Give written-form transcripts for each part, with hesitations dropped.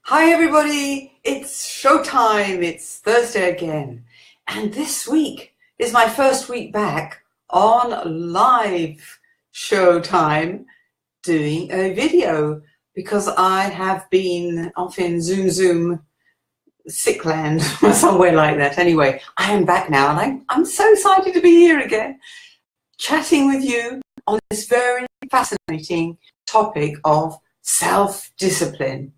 Hi everybody, it's showtime. It's Thursday again. And this week is my first week back on live showtime doing a video because I have been off in Zoom sickland or somewhere like that. Anyway, I am back now and I'm so excited to be here again, chatting with you on this very fascinating topic of self-discipline.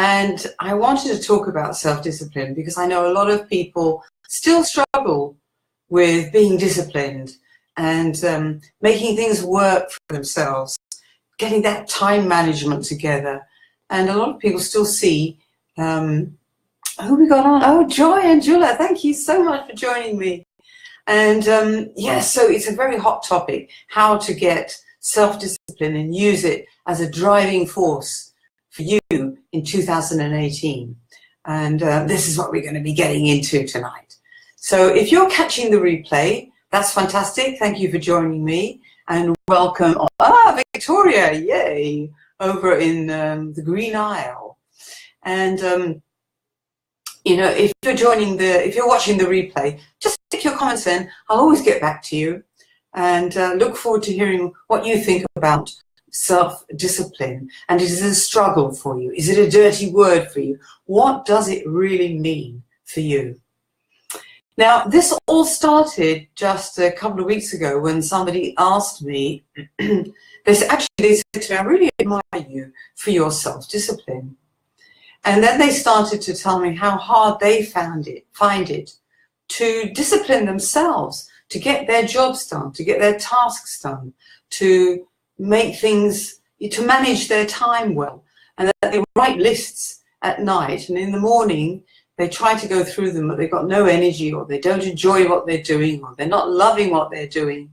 And I wanted to talk about self-discipline because I know a lot of people still struggle with being disciplined and making things work for themselves, getting that time management together. And a lot of people still see, who we got on? Oh, Joy and Jula, thank you so much for joining me. And yes, so it's a very hot topic, how to get self-discipline and use it as a driving force for you in 2018. And this is what we're going to be getting into tonight. So if you're catching the replay, that's fantastic. Thank you for joining me and welcome. Victoria, yay, over in the Green Isle. And if you're watching the replay, just stick your comments in. I'll always get back to you and look forward to hearing what you think about self-discipline. And is it a struggle for you? Is it a dirty word for you? What does it really mean for you? Now, this all started just a couple of weeks ago when somebody asked me, they said to me, I really admire you for your self-discipline. And then they started to tell me how hard they find it to discipline themselves, to get their jobs done, to get their tasks done, to make things, to manage their time well, and that they write lists at night, and in the morning they try to go through them, but they've got no energy, or they don't enjoy what they're doing, or they're not loving what they're doing,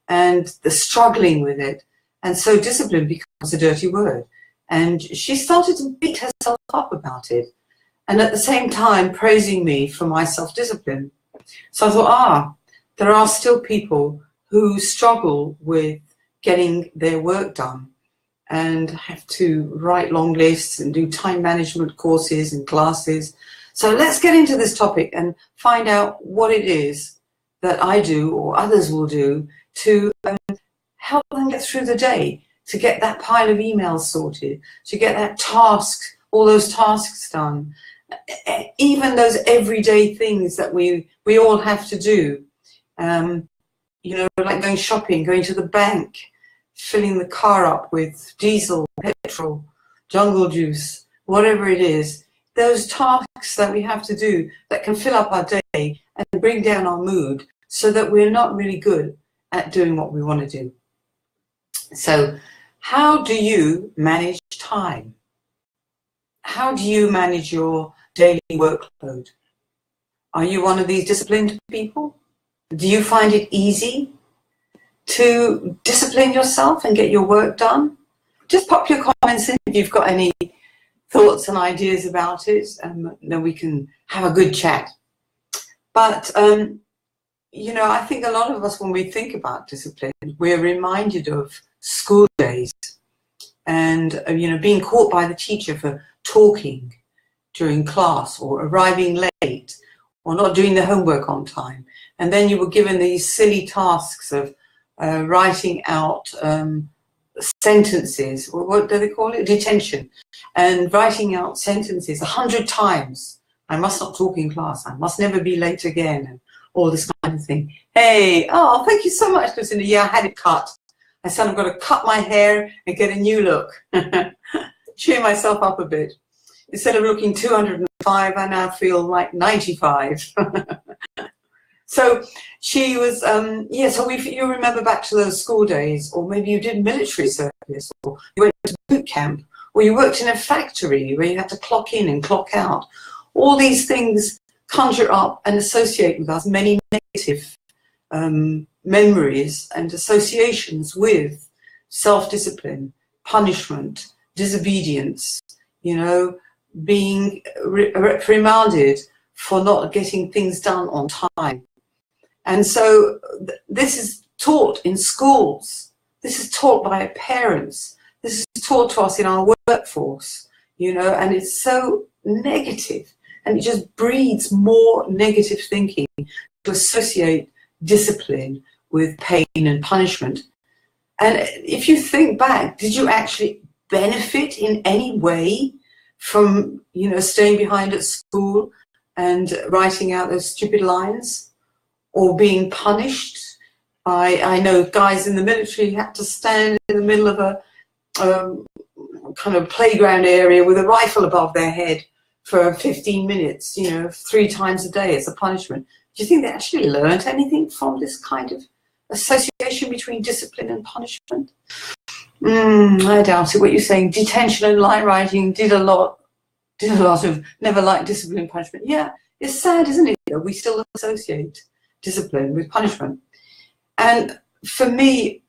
and they're struggling with it. And so discipline becomes a dirty word. And she started to beat herself up about it, and at the same time praising me for my self-discipline. So I thought, there are still people who struggle with getting their work done and have to write long lists and do time management courses and classes. So let's get into this topic and find out what it is that I do or others will do to help them get through the day, to get that pile of emails sorted, to get that all those tasks done, even those everyday things that we all have to do. Like going shopping, going to the bank, filling the car up with diesel, petrol, jungle juice, whatever it is. Those tasks that we have to do that can fill up our day and bring down our mood so that we're not really good at doing what we want to do. So how do you manage time? How do you manage your daily workload? Are you one of these disciplined people? Do you find it easy to discipline yourself and get your work done? Just pop your comments in if you've got any thoughts and ideas about it, and then we can have a good chat. But, I think a lot of us, when we think about discipline, we're reminded of school days and, being caught by the teacher for talking during class or arriving late or not doing the homework on time. And then you were given these silly tasks of writing out sentences, or what do they call it? Detention. And writing out sentences 100 times. I must not talk in class. I must never be late again. And all this kind of thing. Hey, thank you so much, Lucinda. Yeah, I had it cut. I said I'm going to cut my hair and get a new look. Cheer myself up a bit. Instead of looking 205, I now feel like 95. So she was, so if you remember back to those school days, or maybe you did military service, or you went to boot camp, or you worked in a factory where you had to clock in and clock out. All these things conjure up and associate with us many negative memories and associations with self-discipline, punishment, disobedience, being reprimanded for not getting things done on time. And so this is taught in schools. This is taught by our parents. This is taught to us in our workforce. and it's so negative, and it just breeds more negative thinking to associate discipline with pain and punishment. And if you think back, did you actually benefit in any way from, staying behind at school and writing out those stupid lines, or being punished by, I know guys in the military had to stand in the middle of a kind of playground area with a rifle above their head for 15 minutes, 3 times a day as a punishment. Do you think they actually learned anything from this kind of association between discipline and punishment? I doubt it. What you're saying, detention and line writing did a lot of never liked discipline and punishment. Yeah, it's sad, isn't it, that we still associate discipline with punishment. And for me,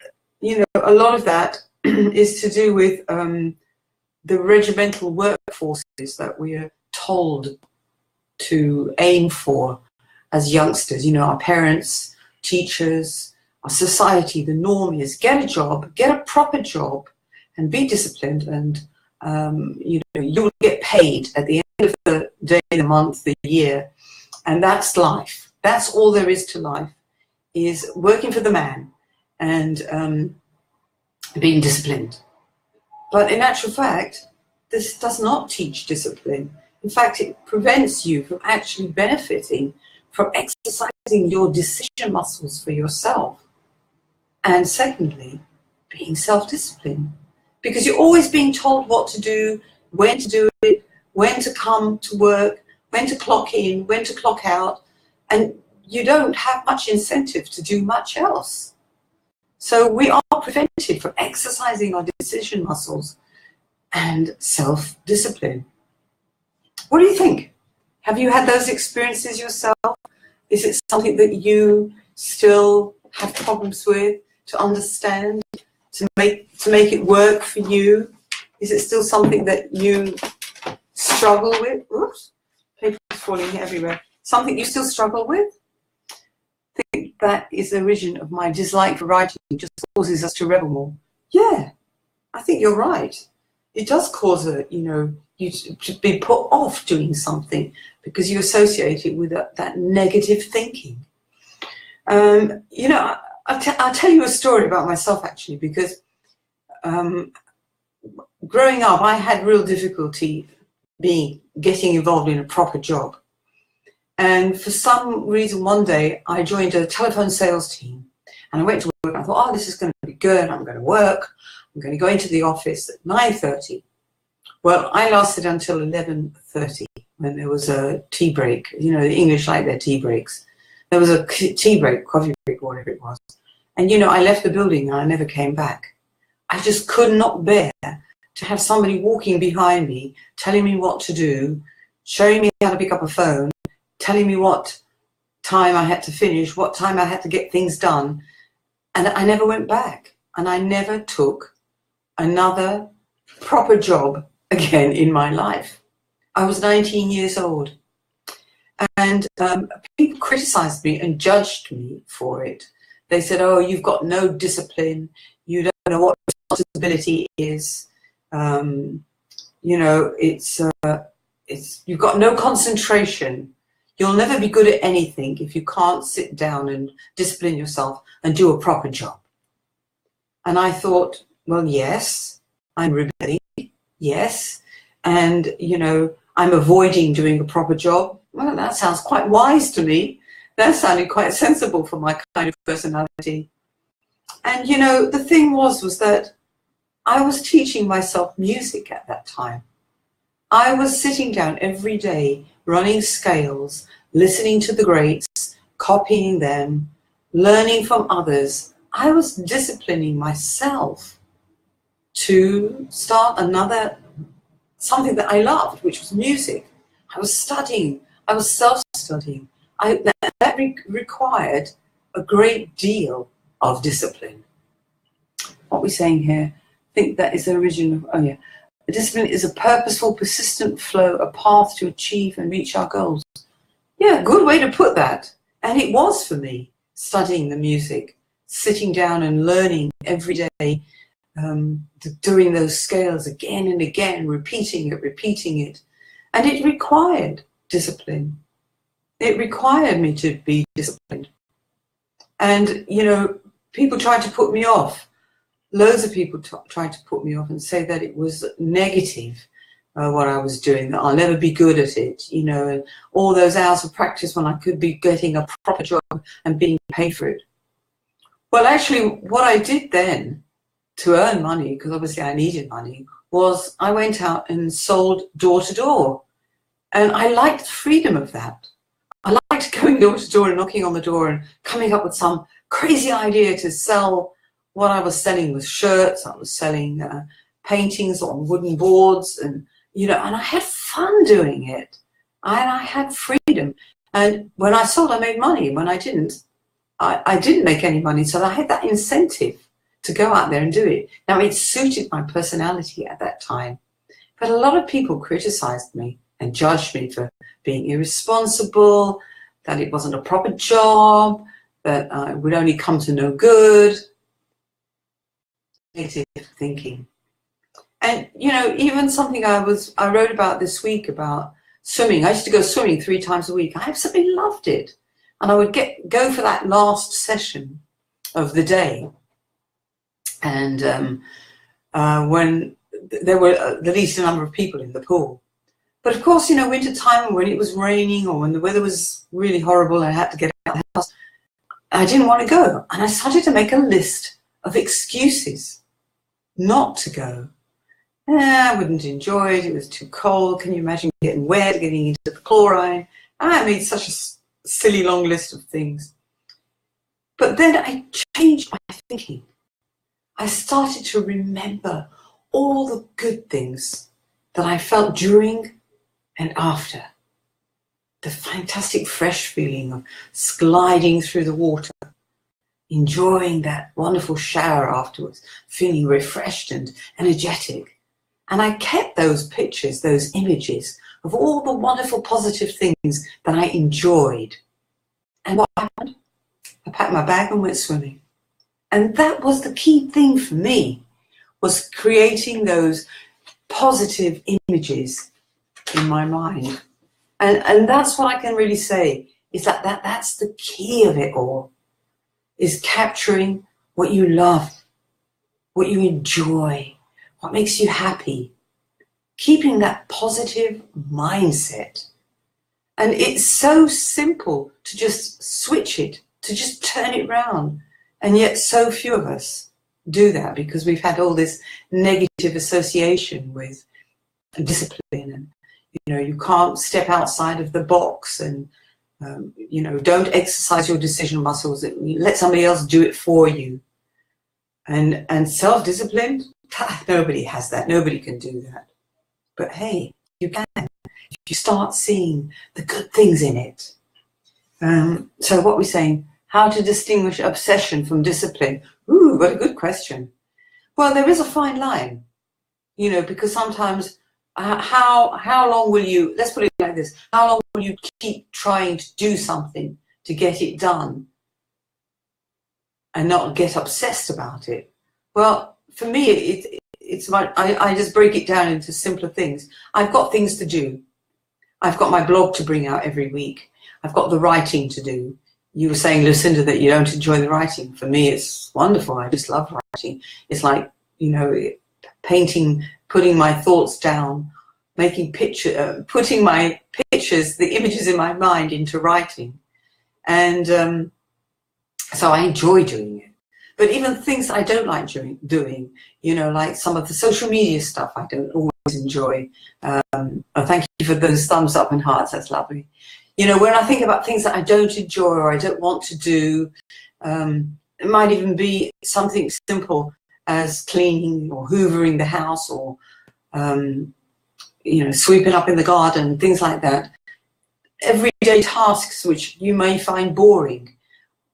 a lot of that is to do with the regimental workforces that we are told to aim for as youngsters. Our parents, teachers, our society, the norm is get a job, get a proper job, and be disciplined, and you'll get paid at the end of the day, the month, the year, and that's life. That's all there is to life, is working for the man and being disciplined. But in actual fact, this does not teach discipline. In fact, it prevents you from actually benefiting from exercising your decision muscles for yourself. And secondly, being self-disciplined. Because you're always being told what to do, when to do it, when to come to work, when to clock in, when to clock out, and you don't have much incentive to do much else. So we are prevented from exercising our decision muscles and self-discipline. What do you think? Have you had those experiences yourself? Is it something that you still have problems with, to understand, to make it work for you? Is it still something that you struggle with? Oops, paper is falling everywhere. Something you still struggle with? I think that is the origin of my dislike for writing. It just causes us to rebel more. Yeah, I think you're right. It does cause you to be put off doing something because you associate it with that negative thinking. I'll tell you a story about myself, actually, because growing up, I had real difficulty getting involved in a proper job. And for some reason, one day, I joined a telephone sales team. And I went to work, and I thought, this is going to be good. I'm going to work. I'm going to go into the office at 9:30. Well, I lasted until 11:30 when there was a tea break. The English like their tea breaks. There was a tea break, coffee break, whatever it was. And, I left the building and I never came back. I just could not bear to have somebody walking behind me, telling me what to do, showing me how to pick up a phone, telling me what time I had to finish, what time I had to get things done. And I never went back. And I never took another proper job again in my life. I was 19 years old. And people criticized me and judged me for it. They said, you've got no discipline. You don't know what responsibility is. You've got no concentration. You'll never be good at anything if you can't sit down and discipline yourself and do a proper job. And I thought, well, yes, I'm rebelling. Yes. And, I'm avoiding doing a proper job. Well, that sounds quite wise to me. That sounded quite sensible for my kind of personality. And, the thing was that I was teaching myself music at that time. I was sitting down every day, running scales, listening to the greats, copying them, learning from others. I was disciplining myself to start something that I loved, which was music. I was studying. I was self-studying. That required a great deal of discipline. What we're saying here, I think that is the origin of, discipline is a purposeful, persistent flow, a path to achieve and reach our goals. Yeah, good way to put that. And it was for me, studying the music, sitting down and learning every day doing those scales again and again, repeating it. And it required discipline. It required me to be disciplined. And, you know, people tried to put me off. Loads of people tried to put me off and say that it was negative, what I was doing, that I'll never be good at it, you know, and all those hours of practice when I could be getting a proper job and being paid for it. Well, actually, what I did then to earn money, because obviously I needed money, was I went out and sold door to door. And I liked the freedom of that. I liked going door to door and knocking on the door and coming up with some crazy idea to sell. What I was selling was shirts. I was selling paintings on wooden boards, and you know, and I had fun doing it. And I had freedom. And when I sold, I made money. When I didn't, I didn't make any money. So I had that incentive to go out there and do it. Now, it suited my personality at that time. But a lot of people criticized me and judged me for being irresponsible, that it wasn't a proper job, that I would only come to no good. Negative thinking. And, you know, even something I wrote about this week about swimming. I used to go swimming 3 times a week. I absolutely loved it. And I would go for that last session of the day. And when there were the least number of people in the pool. But of course, you know, winter time, when it was raining or when the weather was really horrible and I had to get out of the house, I didn't want to go. And I started to make a list of excuses not to go. I wouldn't enjoy it. It was too cold. Can you imagine getting wet, getting into the chlorine? I made such a silly long list of things. But then I changed my thinking. I started to remember all the good things that I felt during and after. The fantastic fresh feeling of gliding through the water, enjoying that wonderful shower afterwards, feeling refreshed and energetic. And I kept those pictures, those images of all the wonderful positive things that I enjoyed. And what happened? I packed my bag and went swimming. And that was the key thing for me, was creating those positive images in my mind. And that's what I can really say, is that's the key of it all, is capturing what you love, what you enjoy, what makes you happy, keeping that positive mindset. And it's so simple to just switch it, to just turn it round. And yet so few of us do that because we've had all this negative association with discipline, and you know, you can't step outside of the box, and you know, don't exercise your decision muscles, let somebody else do it for you. And self-discipline, nobody has that, nobody can do that. But hey, you can if you start seeing the good things in it. So what we're saying, how to distinguish obsession from discipline? Ooh, what a good question. Well, there is a fine line, you know, because sometimes how long will you, let's put it like this, how long will you keep trying to do something to get it done and not get obsessed about it? Well, for me, it's like, I just break it down into simpler things. I've got things to do. I've got my blog to bring out every week. I've got the writing to do. You were saying, Lucinda, that you don't enjoy the writing. For me, it's wonderful. I just love writing. It's like, you know, painting, putting my thoughts down, making putting my pictures, the images in my mind into writing. And so I enjoy doing it. But even things I don't like doing, you know, like some of the social media stuff I don't always enjoy. Thank you for those thumbs up and hearts, that's lovely. You know, when I think about things that I don't enjoy or I don't want to do, it might even be something simple as cleaning or hoovering the house or, you know, sweeping up in the garden, things like that. Everyday tasks which you may find boring.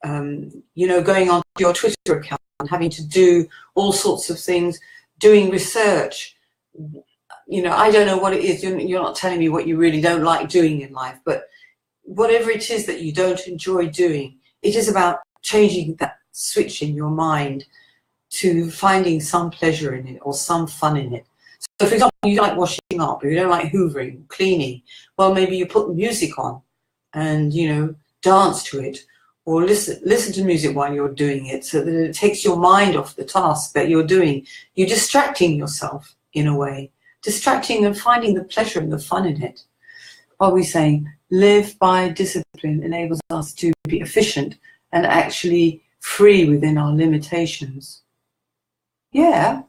You know, going on your Twitter account and having to do all sorts of things, doing research. You know, I don't know what it is. You're not telling me what you really don't like doing in life, but whatever it is that you don't enjoy doing, it is about changing that switch in your mind to finding some pleasure in it or some fun in it. So for example, you like washing up, or you don't like hoovering, cleaning. Well, maybe you put music on and, you know, dance to it, or listen to music while you're doing it, so that it takes your mind off the task that you're doing. You're distracting yourself in a way, distracting and finding the pleasure and the fun in it. What are we saying? Live by discipline enables us to be efficient and actually free within our limitations. Yeah.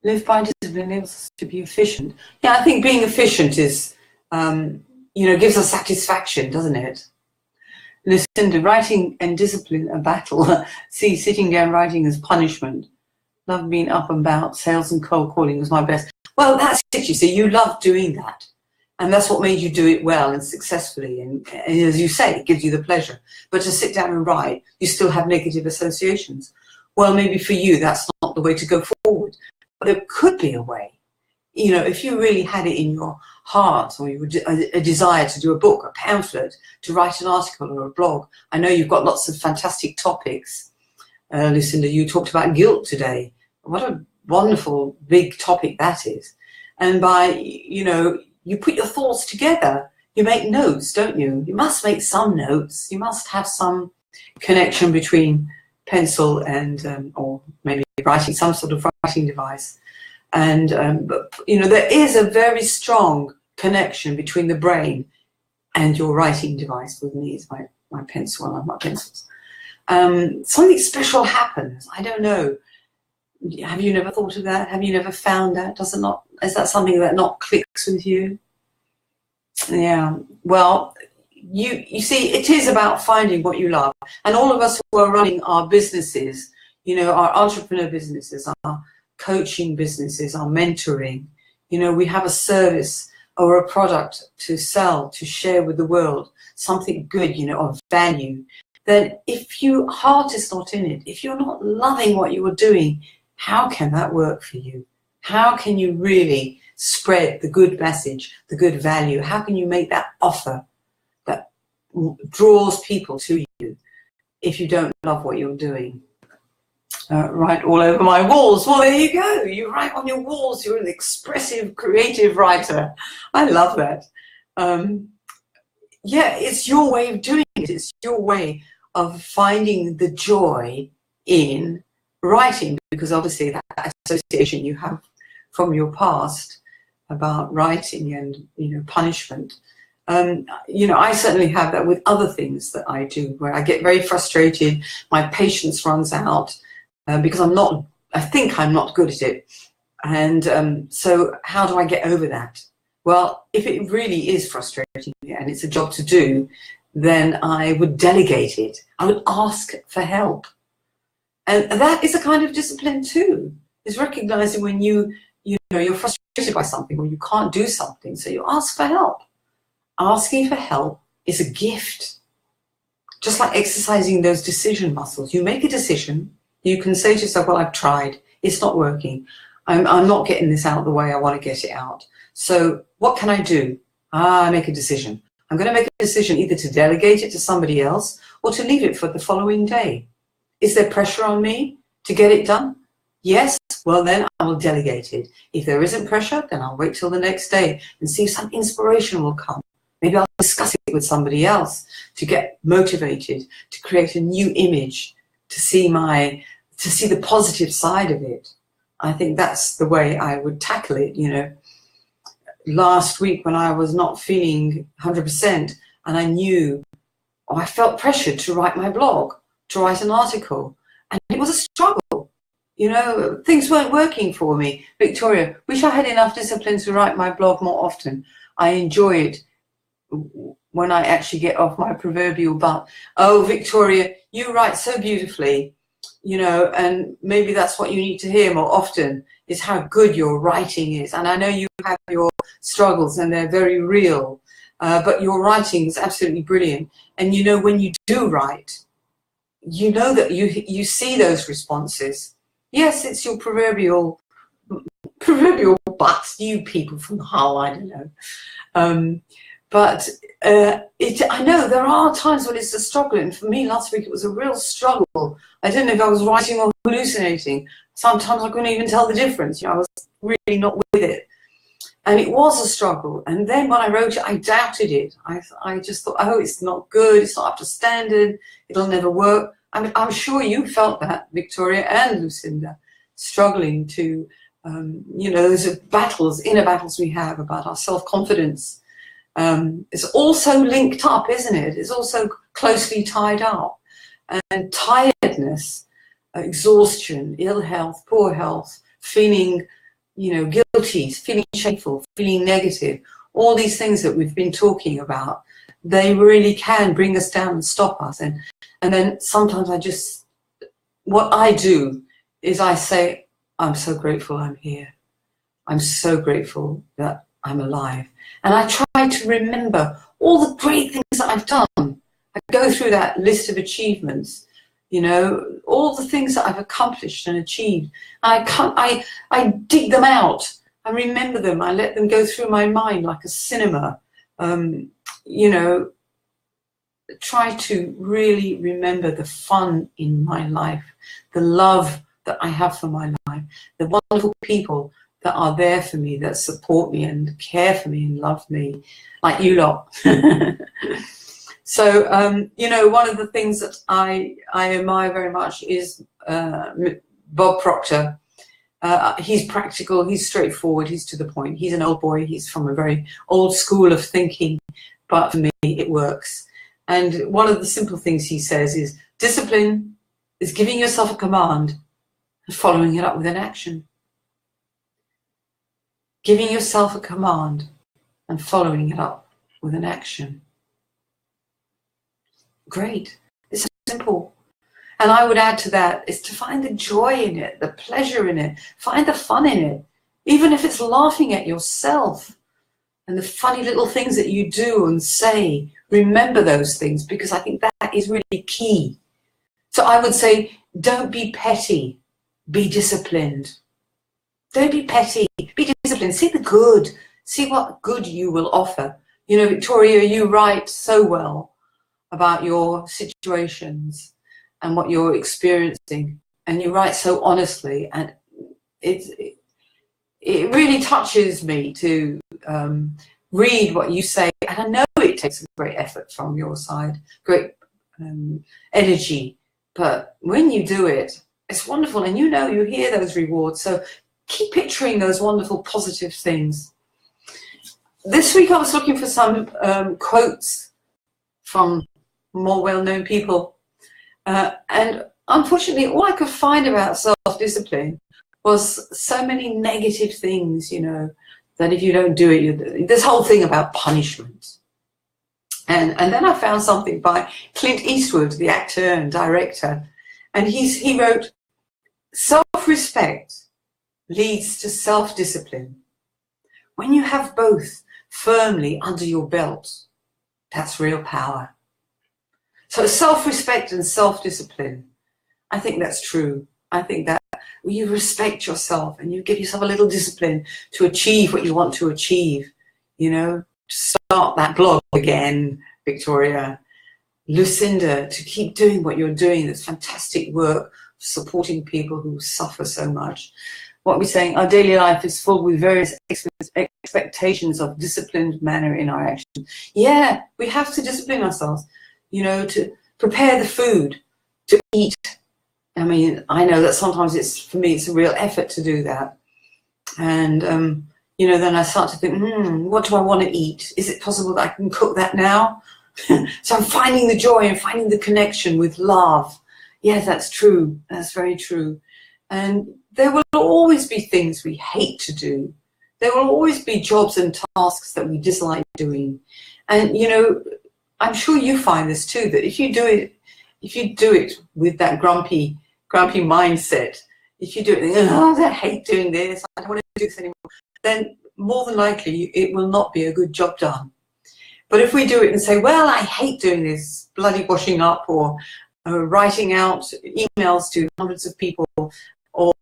Live by discipline enables us to be efficient. Yeah, I think being efficient is, you know, gives us satisfaction, doesn't it? Lucinda, writing and discipline a battle. See, sitting down writing as punishment. Love being up and about. Sales and cold calling was my best. Well, that's it, you see. You love doing that. And that's what made you do it well and successfully. And as you say, it gives you the pleasure. But to sit down and write, you still have negative associations. Well, maybe for you, that's not the way to go forward. But there could be a way. You know, if you really had it in your heart, or you a desire to do a book, a pamphlet, to write an article or a blog. I know you've got lots of fantastic topics. Lucinda, you talked about guilt today. What a wonderful big topic that is. And by, you know, you put your thoughts together, you make notes, don't you? You must make some notes. You must have some connection between pencil and, or maybe writing, some sort of writing device. And, but, you know, there is a very strong connection between the brain and your writing device. With me is my pencil, one of my pencils. Something special happens. I don't know. Have you never thought of that? Have you never found that? Is that something that not clicks with you? Yeah. Well, you see, it is about finding what you love. And all of us who are running our businesses, you know, our entrepreneur businesses, our coaching businesses, our mentoring, you know, we have a service or a product to sell, to share with the world, something good, you know, of value. Then if your heart is not in it, if you're not loving what you are doing, how can that work for you? How can you really spread the good message, the good value? How can you make that offer that draws people to you if you don't love what you're doing? Write all over my walls. Well, there you go. You write on your walls. You're an expressive, creative writer. I love that. Yeah, it's your way of doing it. It's your way of finding the joy in writing, because obviously that association you have from your past about writing and, you know, punishment. You know, I certainly have that with other things that I do, where I get very frustrated, my patience runs out, because I think I'm not good at it. And so how do I get over that? Well, if it really is frustrating and it's a job to do, then I would delegate it. I would ask for help. And that is a kind of discipline too, is recognizing when you know, you're frustrated by something or you can't do something, so you ask for help. Asking for help is a gift. Just like exercising those decision muscles. You make a decision, you can say to yourself, well, I've tried, it's not working. I'm not getting this out the way I want to get it out. So what can I do? I make a decision. I'm going to make a decision either to delegate it to somebody else or to leave it for the following day. Is there pressure on me to get it done? Yes, well then I will delegate it. If there isn't pressure, then I'll wait till the next day and see if some inspiration will come. Maybe I'll discuss it with somebody else to get motivated, to create a new image, to see the positive side of it. I think that's the way I would tackle it, you know. Last week when I was not feeling 100% and I knew, or I felt pressured to write my blog, to write an article, and it was a struggle. You know, things weren't working for me. Victoria, wish I had enough discipline to write my blog more often. I enjoy it when I actually get off my proverbial butt. Oh, Victoria, you write so beautifully, you know, and maybe that's what you need to hear more often, is how good your writing is. And I know you have your struggles and they're very real, but your writing is absolutely brilliant. And you know, when you do write, you know that you see those responses. Yes, it's your proverbial butts, you people from Hull, I don't know. But I know there are times when it's a struggle, and for me last week it was a real struggle. I didn't know if I was writing or hallucinating. Sometimes I couldn't even tell the difference. I was really not with it. And it was a struggle. And then when I wrote it, I doubted it. I just thought, oh, it's not good. It's not up to standard. It'll never work. I'm sure you felt that, Victoria and Lucinda, struggling to, those battles, inner battles we have about our self-confidence. It's also linked up, isn't it? It's also closely tied up. And tiredness, exhaustion, ill health, poor health, feeling, guilty, feeling shameful, feeling negative, all these things that we've been talking about, they really can bring us down and stop us. And then sometimes what I do is I say, I'm so grateful I'm here. I'm so grateful that I'm alive. And I try to remember all the great things that I've done. I go through that list of achievements, all the things that I've accomplished and achieved. I dig them out. I remember them. I let them go through my mind like a cinema. Try to really remember the fun in my life, the love that I have for my life, the wonderful people that are there for me, that support me and care for me and love me, like you lot. So, one of the things that I admire very much is Bob Proctor. He's practical, he's straightforward, he's to the point. He's an old boy, he's from a very old school of thinking, but for me it works. And one of the simple things he says is, discipline is giving yourself a command and following it up with an action. Giving yourself a command and following it up with an action. Great. It's so simple. And I would add to that is to find the joy in it, the pleasure in it, find the fun in it, even if it's laughing at yourself and the funny little things that you do and say. Remember those things, because I think that is really key. So I would say, don't be petty, be disciplined. Don't be petty, be disciplined. See the good, see what good you will offer. Victoria, you write so well about your situations and what you're experiencing, and you write so honestly, and it really touches me to read what you say. And I know it takes a great effort from your side, great energy, but when you do it, it's wonderful, and you hear those rewards. So keep picturing those wonderful positive things. This week I was looking for some quotes from more well-known people, and unfortunately all I could find about self-discipline was so many negative things, that if you don't do it, this whole thing about punishment. And then I found something by Clint Eastwood, the actor and director, and he wrote, self-respect leads to self-discipline. When you have both firmly under your belt, that's real power. So self-respect and self-discipline, I think that's true. I think that you respect yourself and you give yourself a little discipline to achieve what you want to achieve, to start that blog again, Victoria. Lucinda, to keep doing what you're doing, that's fantastic work, supporting people who suffer so much. What we're saying, our daily life is full with various expectations of disciplined manner in our actions. Yeah, we have to discipline ourselves, to prepare the food, to eat. I mean, I know that sometimes for me, it's a real effort to do that. And, then I start to think, what do I want to eat? Is it possible that I can cook that now? So I'm finding the joy and finding the connection with love. Yes, that's true. That's very true. And there will always be things we hate to do. There will always be jobs and tasks that we dislike doing. And, I'm sure you find this too, that if you do it with that grumpy mindset, if you do it, I hate doing this, I don't want to do this anymore, then more than likely it will not be a good job done. But if we do it and say, well, I hate doing this, bloody washing up, or writing out emails to hundreds of people, or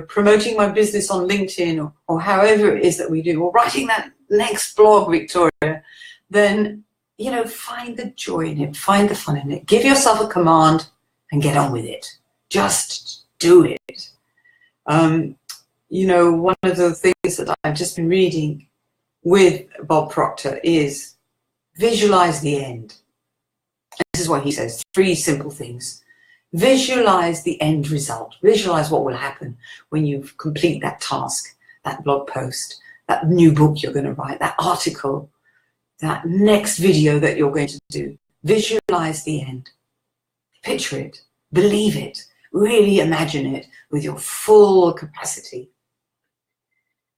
promoting my business on LinkedIn, or however it is that we do, or writing that next blog, Victoria, then, find the joy in it, find the fun in it. Give yourself a command and get on with it. Just do it. One of the things that I've just been reading with Bob Proctor is visualize the end. This is what he says, 3 simple things. Visualize the end result. Visualize what will happen when you complete that task, that blog post, that new book you're going to write, that article, that next video that you're going to do. Visualize the end. Picture it, believe it, really imagine it with your full capacity.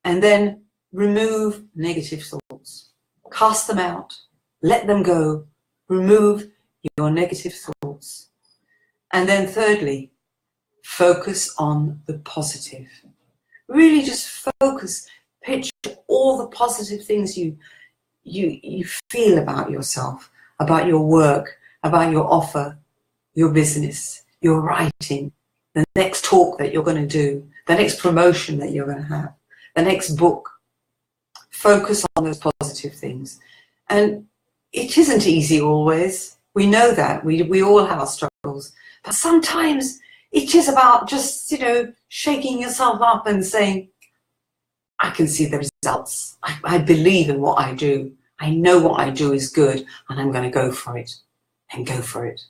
And then remove negative thoughts. Cast them out, let them go, remove your negative thoughts. And then thirdly, focus on the positive. Really just focus, picture all the positive things you feel about yourself, about your work, about your offer, your business, your writing, the next talk that you're going to do, the next promotion that you're going to have, the next book. Focus on those positive things. And it isn't easy always. We know that. We all have our struggles. But sometimes it is about just, shaking yourself up and saying, I can see the results. I believe in what I do. I know what I do is good, and I'm going to go for it and go for it.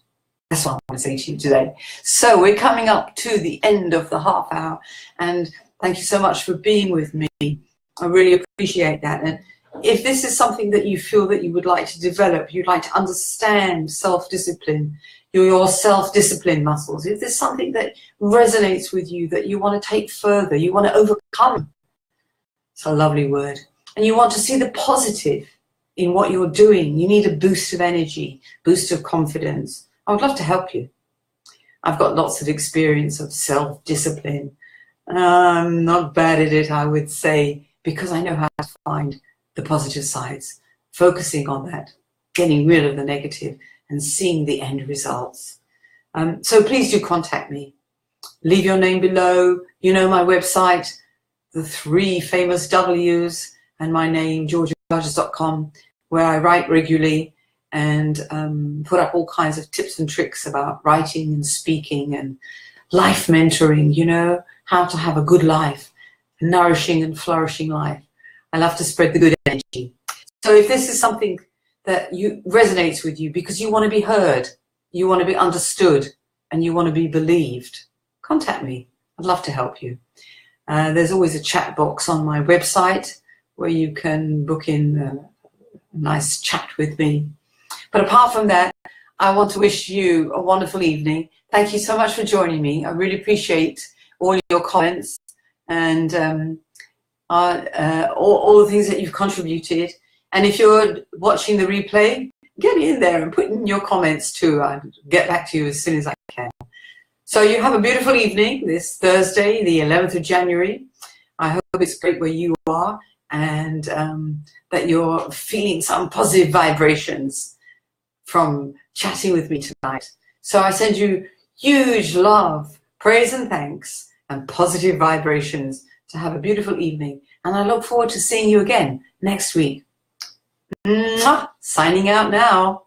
That's what I want to say to you today. So we're coming up to the end of the half hour, and thank you so much for being with me. I really appreciate that. And if this is something that you feel that you would like to develop, you'd like to understand self-discipline, your self-discipline muscles, if there's something that resonates with you that you want to take further, you want to overcome, it's a lovely word, and you want to see the positive in what you're doing, you need a boost of energy, boost of confidence, I would love to help you. I've got lots of experience of self-discipline. I'm not bad at it, I would say, because I know how to find the positive sides, focusing on that, getting rid of the negative and seeing the end results. So please do contact me. Leave your name below. You know my website, the 3 famous W's, and my name, georgiaburgess.com, where I write regularly and put up all kinds of tips and tricks about writing and speaking and life mentoring, how to have a good life, a nourishing and flourishing life. I love to spread the good energy. So if this is something that resonates with you because you want to be heard, you want to be understood, and you want to be believed, contact me. I'd love to help you. There's always a chat box on my website where you can book in a nice chat with me. But apart from that, I want to wish you a wonderful evening. Thank you so much for joining me. I really appreciate all your comments and all the things that you've contributed. And if you're watching the replay, get in there and put in your comments too. I'll get back to you as soon as I can. So you have a beautiful evening this Thursday, the 11th of January. I hope it's great where you are and that you're feeling some positive vibrations from chatting with me tonight. So I send you huge love, praise and thanks, and positive vibrations to have a beautiful evening. And I look forward to seeing you again next week. Mwah! Signing out now.